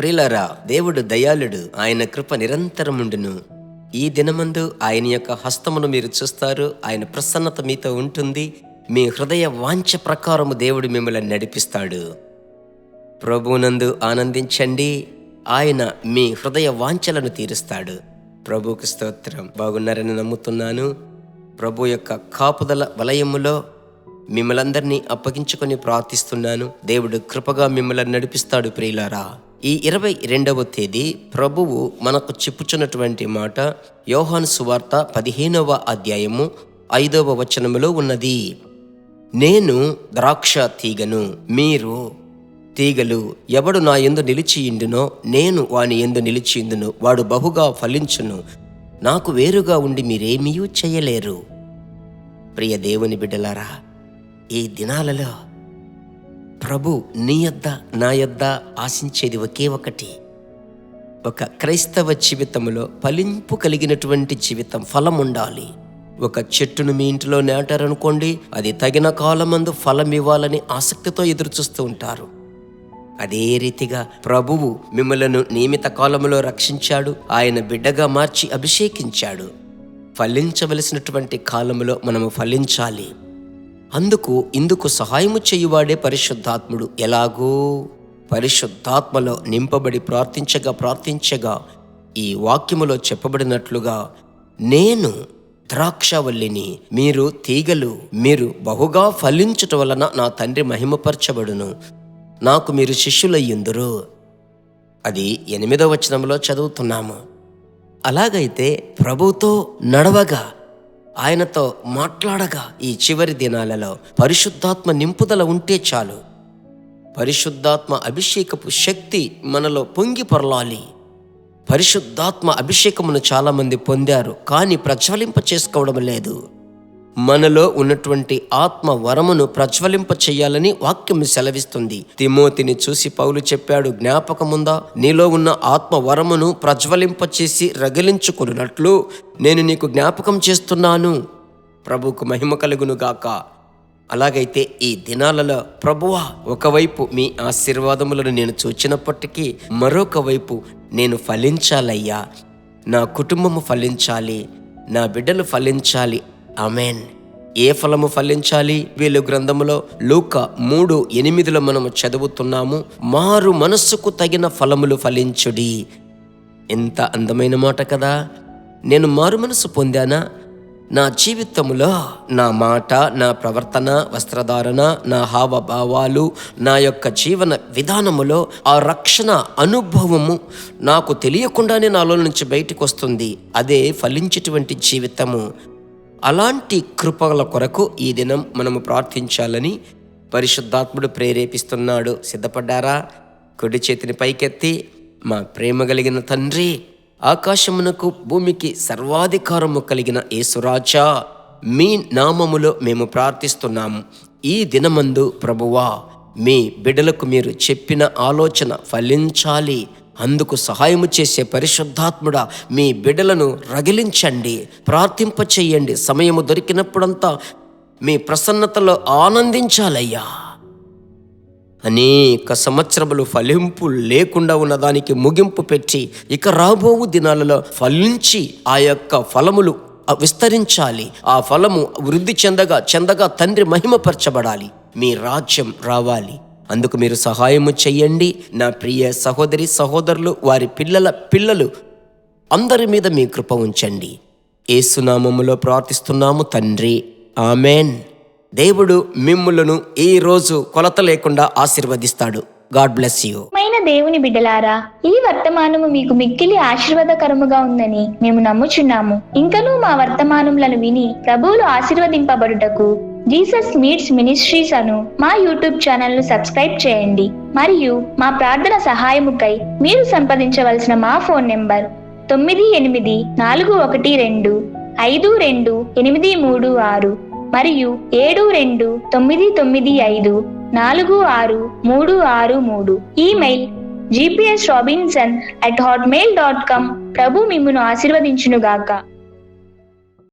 ప్రియులారా, దేవుడు దయాళుడు, ఆయన కృప నిరంతరముండును. ఈ దినమందు ఆయన యొక్క హస్తమును మీరు చూస్తారు. ఆయన ప్రసన్నత మీతో ఉంటుంది. మీ హృదయ వాంఛ ప్రకారము దేవుడు మిమ్మల్ని నడిపిస్తాడు. ప్రభువునందు ఆనందించండి. ఆయన మీ హృదయ వాంఛలను తీరుస్తాడు. ప్రభువుకి స్తోత్రం. బాగున్నారని నమ్ముతున్నాను. ప్రభు యొక్క కాపుదల వలయములో మిమ్మల్ందరినీ అప్పగించుకొని ప్రార్థిస్తున్నాను. దేవుడు కృపగా మిమ్మల్ని నడిపిస్తాడు. ప్రియులారా, ఈ 22వ తేదీ ప్రభువు మనకు చెప్పుచున్నటువంటి మాట యోహాను సువార్త 15వ అధ్యాయము 5వ వచనములో ఉన్నది. నేను ద్రాక్ష తీగను, మీరు తీగలు. ఎవడు నా యందు నిలిచియుండునో నేను వాని యందు నిలిచియుందును, వాడు బహుగా ఫలించును. నాకు వేరుగా ఉండి మీరేమీ చేయలేరు. ప్రియ దేవుని బిడ్డలారా, ఈ దినాలలో ప్రభు నీ యొద్ద నా యొద్ద ఆశించేది ఒకే ఒకటి. ఒక క్రైస్తవ జీవితంలో ఫలింపు కలిగినటువంటి జీవితం, ఫలం ఉండాలి. ఒక చెట్టును మీ ఇంటిలో నాటారనుకోండి, అది తగిన కాలమందు ఫలం ఇవ్వాలని ఆసక్తితో ఎదురు చూస్తూ ఉంటారు. అదే రీతిగా ప్రభువు మిమ్మలను నియమిత కాలంలో రక్షించాడు. ఆయన బిడ్డగా మార్చి అభిషేకించాడు. ఫలించవలసినటువంటి కాలంలో మనము ఫలించాలి. ఇందుకు సహాయము చేయువాడే పరిశుద్ధాత్ముడు. ఎలాగో పరిశుద్ధాత్మలో నింపబడి ప్రార్థించగా ఈ వాక్యములో చెప్పబడినట్లుగా, నేను ద్రాక్షవల్లిని, మీరు తీగలు. మీరు బహుగా ఫలించుట వలన నా తండ్రి మహిమపరచబడును, నాకు మీరు శిష్యులయ్యుందురు. అది 8వ వచనంలో చదువుతున్నాము. అలాగైతే ప్రభువుతో నడవగా, ఆయనతో మాట్లాడగా ఈ చివరి దినాలలో పరిశుద్ధాత్మ నింపుదల ఉంటే చాలు. పరిశుద్ధాత్మ అభిషేకపు శక్తి మనలో పొంగి పొరలాలి. పరిశుద్ధాత్మ అభిషేకమును చాలామంది పొందారు, కానీ ప్రజ్వలింప చేసుకోవడం లేదు. మనలో ఉన్నటువంటి ఆత్మ వరమును ప్రజ్వలింప చేయాలని వాక్యం సెలవిస్తుంది. తిమోతిని చూసి పౌలు చెప్పాడు, జ్ఞాపకముందా, నీలో ఉన్న ఆత్మ వరమును ప్రజ్వలింప చేసి రగిలించుకున్నట్లు నేను నీకు జ్ఞాపకం చేస్తున్నాను. ప్రభువుకు మహిమ కలుగును గాక. అలాగైతే ఈ దినాలలో ప్రభువా, ఒకవైపు మీ ఆశీర్వాదములను నేను చూచినప్పటికీ మరొక వైపు నేను ఫలించాలయ్యా, నా కుటుంబము ఫలించాలి, నా బిడ్డలు ఫలించాలి. ఆమెన్. ఏ ఫలము ఫలించాలి? వీళ్ళు గ్రంథములో లూకా 3:8 మనము చదువుతున్నాము, మారు మనస్సుకు తగిన ఫలములు ఫలించుడి. ఎంత అందమైన మాట కదా. నేను మారు మనసు పొందానా? నా జీవితంలో నా మాట, నా ప్రవర్తన, వస్త్రధారణ, నా హావభావాలు, నా యొక్క జీవన విధానములో ఆ రక్షణ అనుభవము నాకు తెలియకుండానే నాలో నుంచి బయటకు వస్తుంది. అదే ఫలించేటువంటి జీవితము. అలాంటి కృపల కొరకు ఈ దినం మనము ప్రార్థించాలని పరిశుద్ధాత్ముడు ప్రేరేపిస్తున్నాడు. సిద్ధపడ్డారా? కుడి చేతిని పైకెత్తి, మా ప్రేమ కలిగిన తండ్రి, ఆకాశమునకు భూమికి సర్వాధికారము కలిగిన యేసురాజా, మీ నామములో మేము ప్రార్థిస్తున్నాము. ఈ దినమందు ప్రభువా, మీ బిడ్డలకు మీరు చెప్పిన ఆలోచన ఫలించాలి. అందుకు సహాయము చేసే పరిశుద్ధాత్ముడా, మీ బిడ్డలను రగిలించండి, ప్రార్థింప చెయ్యండి. సమయము దొరికినప్పుడంతా మీ ప్రసన్నతలో ఆనందించాలయ్యా. అనేక సంవత్సరములు ఫలింపు లేకుండా ఉన్నదానికి ముగింపు పెట్టి ఇక రాబోవు దినాలలో ఫలించి ఆ యొక్క ఫలములు విస్తరించాలి. ఆ ఫలము వృద్ధి చెందగా తండ్రి మహిమపరచబడాలి. మీ రాజ్యం రావాలి. అందుకు మీరు సహాయము చెయ్యండి. నా ప్రియ సహోదరి సహోదరులు, వారి పిల్లలు అందరి మీద మీ కృప ఉంచండి. యేసునామములో ప్రార్థిస్తున్నాము తండ్రి, ఆమెన్. దేవుడు మిమ్ములను ఈ రోజు కొలత లేకుండా ఆశీర్వదిస్తాడు. God bless you. దేవుని బిడ్డలారా, ఈ వర్తమానము మీకు మిక్కిలి ఆశీర్వాదకరముగా ఉందని మేము నమ్ముచున్నాము. ఇంకనూ మా వర్తమానములను విని ప్రభువులు ఆశీర్వదింపబడుటకు జీసస్ మీట్స్ మినిస్ట్రీస్ అను మా యూట్యూబ్ ఛానల్ ను సబ్స్క్రైబ్ చేయండి. మరియు మా ప్రార్థన సహాయముకై మీరు సంప్రదించవలసిన మా ఫోన్ నెంబర్ 9842528236 మరియు 72954636. Email gpsrobinson@hotmail.com. ప్రభు మిమ్మును ఆశీర్వదించునుగాక.